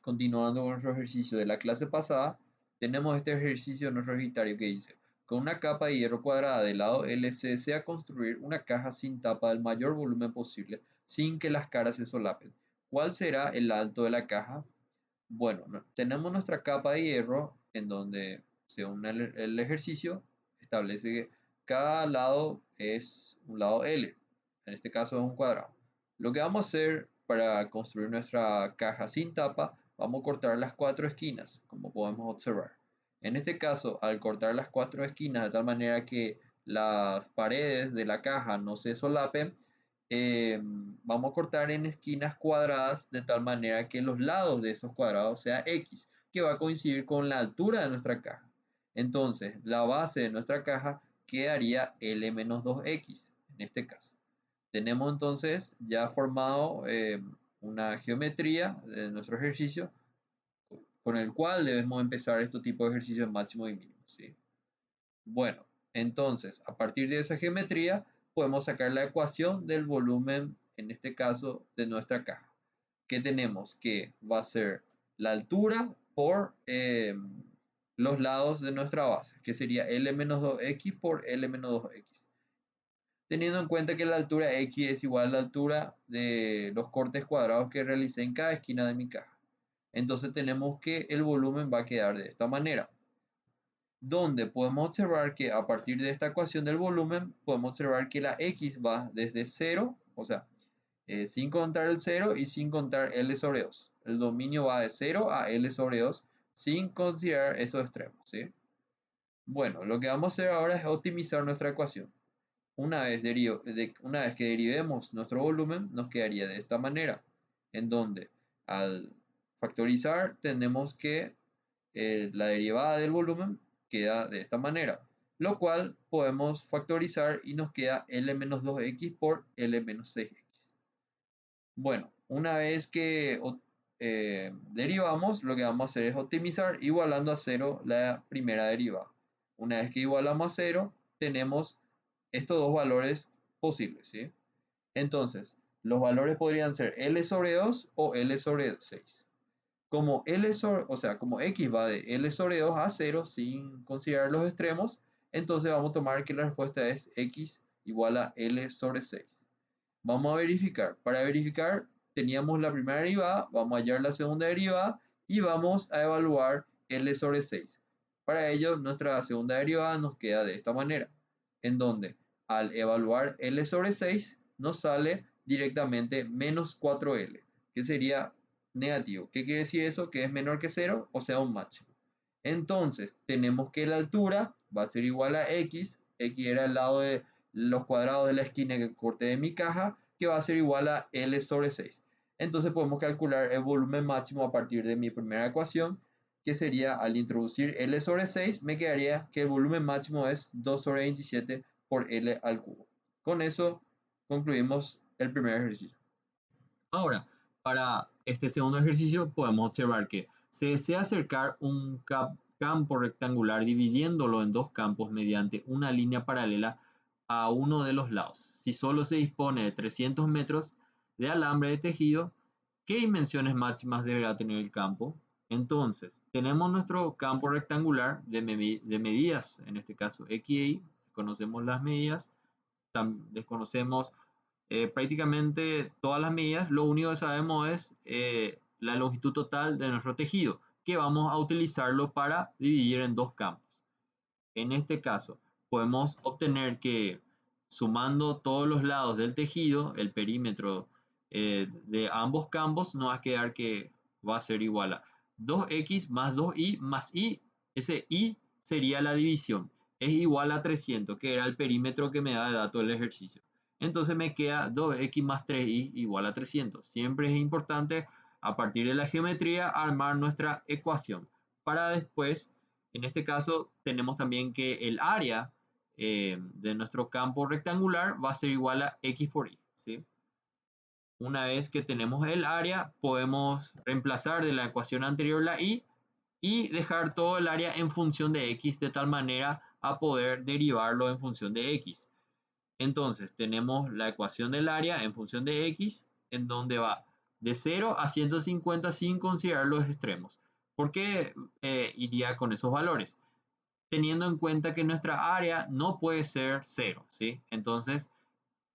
continuando con nuestro ejercicio de la clase pasada, tenemos este ejercicio en nuestro recetario que dice, con una capa de hierro cuadrada del lado L se desea construir una caja sin tapa del mayor volumen posible, sin que las caras se solapen. ¿Cuál será el alto de la caja? Bueno, tenemos nuestra capa de hierro en donde, según el ejercicio, establece que cada lado es un lado L. En este caso es un cuadrado. Lo que vamos a hacer para construir nuestra caja sin tapa, vamos a cortar las 4 esquinas, como podemos observar. En este caso, al cortar las 4 esquinas de tal manera que las paredes de la caja no se solapen, vamos a cortar en esquinas cuadradas de tal manera que los lados de esos cuadrados sea X, que va a coincidir con la altura de nuestra caja. Entonces, la base de nuestra caja quedaría L-2X en este caso. Tenemos entonces ya formado una geometría de nuestro ejercicio con el cual debemos empezar este tipo de ejercicios máximo y mínimo, ¿sí? Bueno, entonces, a partir de esa geometría, podemos sacar la ecuación del volumen, en este caso, de nuestra caja. ¿Qué tenemos? Que va a ser la altura por los lados de nuestra base, que sería L-2X por L-2X. Teniendo en cuenta que la altura X es igual a la altura de los cortes cuadrados que realicé en cada esquina de mi caja. Entonces tenemos que el volumen va a quedar de esta manera, donde podemos observar que a partir de esta ecuación del volumen, podemos observar que la X va desde 0, o sea, sin contar el 0 y sin contar L sobre 2. El dominio va de 0 a L sobre 2 sin considerar esos extremos, ¿sí? Bueno, lo que vamos a hacer ahora es optimizar nuestra ecuación. Una vez que derivemos nuestro volumen, nos quedaría de esta manera, en donde al factorizar tenemos que la derivada del volumen queda de esta manera, lo cual podemos factorizar y nos queda L-2X por L-6X. Bueno, una vez que derivamos, lo que vamos a hacer es optimizar igualando a 0 la primera derivada. Una vez que igualamos a 0, tenemos estos dos valores posibles, ¿sí? Entonces, los valores podrían ser L sobre 2 o L sobre 6. Como como X va de L sobre 2 a 0 sin considerar los extremos, entonces vamos a tomar que la respuesta es X igual a L sobre 6. Vamos a verificar. Para verificar, teníamos la primera derivada, vamos a hallar la segunda derivada y vamos a evaluar L sobre 6. Para ello, nuestra segunda derivada nos queda de esta manera, en donde al evaluar L sobre 6 nos sale directamente menos 4L, que sería negativo. ¿Qué quiere decir eso? Que es menor que 0, o sea, un máximo. Entonces, tenemos que la altura va a ser igual a X. X era el lado de los cuadrados de la esquina que corté de mi caja, que va a ser igual a L sobre 6. Entonces podemos calcular el volumen máximo a partir de mi primera ecuación, que sería al introducir L sobre 6, me quedaría que el volumen máximo es 2 sobre 27 por L al cubo. Con eso concluimos el primer ejercicio. Ahora, para este segundo ejercicio podemos observar que se desea acercar un campo rectangular dividiéndolo en dos campos mediante una línea paralela a uno de los lados. Si solo se dispone de 300 metros de alambre de tejido, ¿qué dimensiones máximas deberá tener el campo? Entonces, tenemos nuestro campo rectangular de medidas, en este caso X y Y, conocemos las medidas, desconocemos prácticamente todas las medidas, lo único que sabemos es la longitud total de nuestro tejido, que vamos a utilizarlo para dividir en dos campos. En este caso, podemos obtener que sumando todos los lados del tejido, el perímetro de ambos campos, nos va a quedar que va a ser igual a 2x más 2y más y. Ese y sería la división. Es igual a 300, que era el perímetro que me da de dato del ejercicio. Entonces me queda 2x más 3y igual a 300. Siempre es importante, a partir de la geometría, armar nuestra ecuación para después, en este caso, tenemos también que el área de nuestro campo rectangular va a ser igual a x por y, ¿sí? Una vez que tenemos el área, podemos reemplazar de la ecuación anterior la y dejar todo el área en función de x de tal manera a poder derivarlo en función de x. Entonces tenemos la ecuación del área en función de x, en donde va de 0 a 150 sin considerar los extremos. ¿Por qué iría con esos valores? Teniendo en cuenta que nuestra área no puede ser 0, ¿sí? Entonces,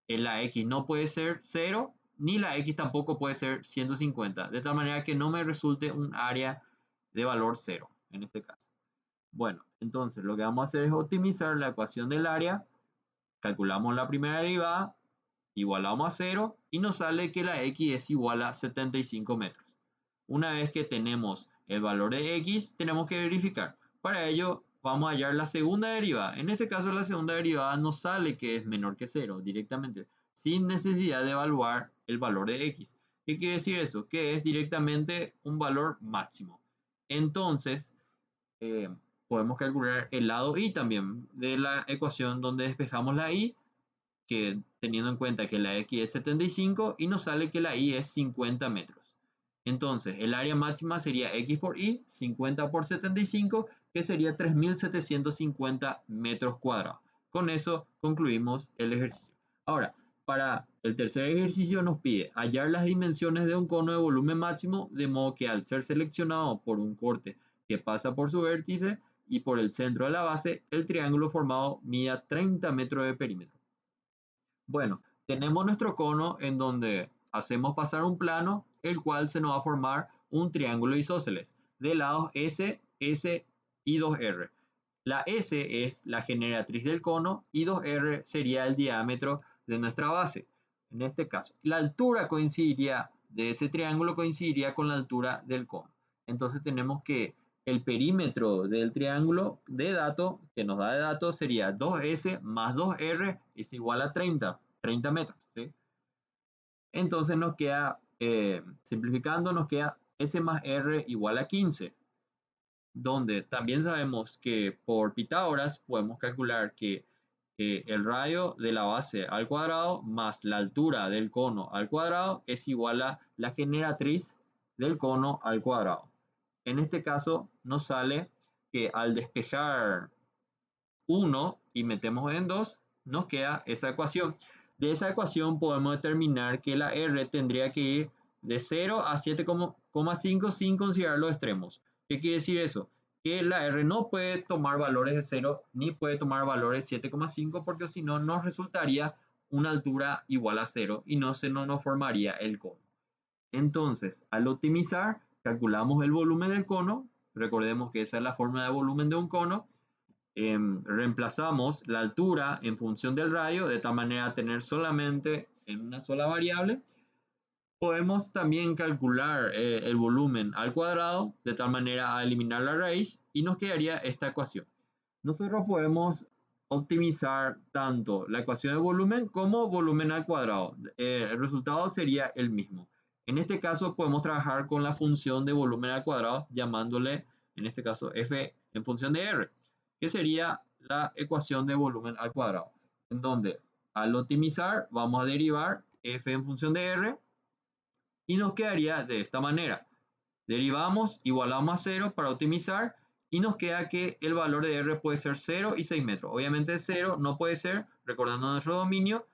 la X no puede ser 0, ni la X tampoco puede ser 150, de tal manera que no me resulte un área de valor 0, en este caso. Bueno, entonces lo que vamos a hacer es optimizar la ecuación del área, calculamos la primera derivada, igualamos a 0 y nos sale que la X es igual a 75 metros. Una vez que tenemos el valor de X, tenemos que verificar. Para ello, vamos a hallar la segunda derivada. En este caso, la segunda derivada nos sale que es menor que 0 directamente, sin necesidad de evaluar el valor de X. ¿Qué quiere decir eso? Que es directamente un valor máximo. Entonces, podemos calcular el lado y también de la ecuación donde despejamos la y, que teniendo en cuenta que la x es 75 y nos sale que la y es 50 metros. Entonces, el área máxima sería x por y, 50 por 75, que sería 3.750 metros cuadrados. Con eso concluimos el ejercicio. Ahora, para el tercer ejercicio nos pide hallar las dimensiones de un cono de volumen máximo, de modo que al ser seleccionado por un corte que pasa por su vértice y por el centro de la base, el triángulo formado mida 30 metros de perímetro. Bueno, tenemos nuestro cono en donde hacemos pasar un plano, el cual se nos va a formar un triángulo isósceles de lados S, S y 2R. La S es la generatriz del cono y 2R sería el diámetro de nuestra base. En este caso, la altura coincidiría de ese triángulo coincidiría con la altura del cono. Entonces tenemos que el perímetro del triángulo de dato que nos da de dato sería 2S más 2R es igual a 30 metros, ¿sí? Entonces nos queda, simplificando, nos queda S más R igual a 15, donde también sabemos que por Pitágoras podemos calcular que el radio de la base al cuadrado más la altura del cono al cuadrado es igual a la generatriz del cono al cuadrado. En este caso nos sale que al despejar 1 y metemos en 2, nos queda esa ecuación. De esa ecuación podemos determinar que la R tendría que ir de 0 a 7,5 sin considerar los extremos. ¿Qué quiere decir eso? Que la R no puede tomar valores de 0 ni puede tomar valores 7,5 porque si no nos resultaría una altura igual a 0 y no se nos formaría el cono. Entonces, al optimizar, calculamos el volumen del cono. Recordemos que esa es la fórmula de volumen de un cono. Reemplazamos la altura en función del radio, de tal manera a tener solamente en una sola variable. Podemos también calcular el volumen al cuadrado, de tal manera a eliminar la raíz, y nos quedaría esta ecuación. Nosotros podemos optimizar tanto la ecuación de volumen como volumen al cuadrado. El resultado sería el mismo. En este caso podemos trabajar con la función de volumen al cuadrado, llamándole, en este caso, f en función de r, que sería la ecuación de volumen al cuadrado, en donde al optimizar vamos a derivar f en función de r y nos quedaría de esta manera. Derivamos, igualamos a 0 para optimizar y nos queda que el valor de r puede ser 0 y 6 metros. Obviamente 0 no puede ser, recordando nuestro dominio,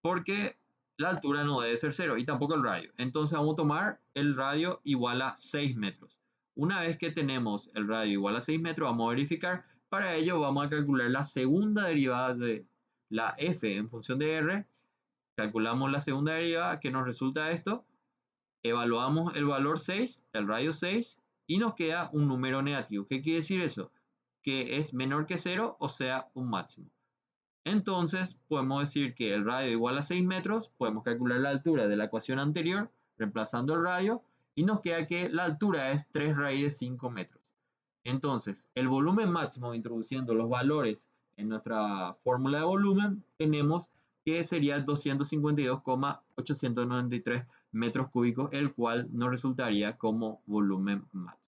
porque la altura no debe ser 0 y tampoco el radio. Entonces vamos a tomar el radio igual a 6 metros. Una vez que tenemos el radio igual a 6 metros, vamos a verificar. Para ello vamos a calcular la segunda derivada de la f en función de r. Calculamos la segunda derivada que nos resulta esto. Evaluamos el valor 6, el radio 6, y nos queda un número negativo. ¿Qué quiere decir eso? Que es menor que 0, o sea, un máximo. Entonces, podemos decir que el radio igual a 6 metros, podemos calcular la altura de la ecuación anterior, reemplazando el radio, y nos queda que la altura es 3 raíz de 5 metros. Entonces, el volumen máximo, introduciendo los valores en nuestra fórmula de volumen, tenemos que sería 252,893 metros cúbicos, el cual nos resultaría como volumen máximo.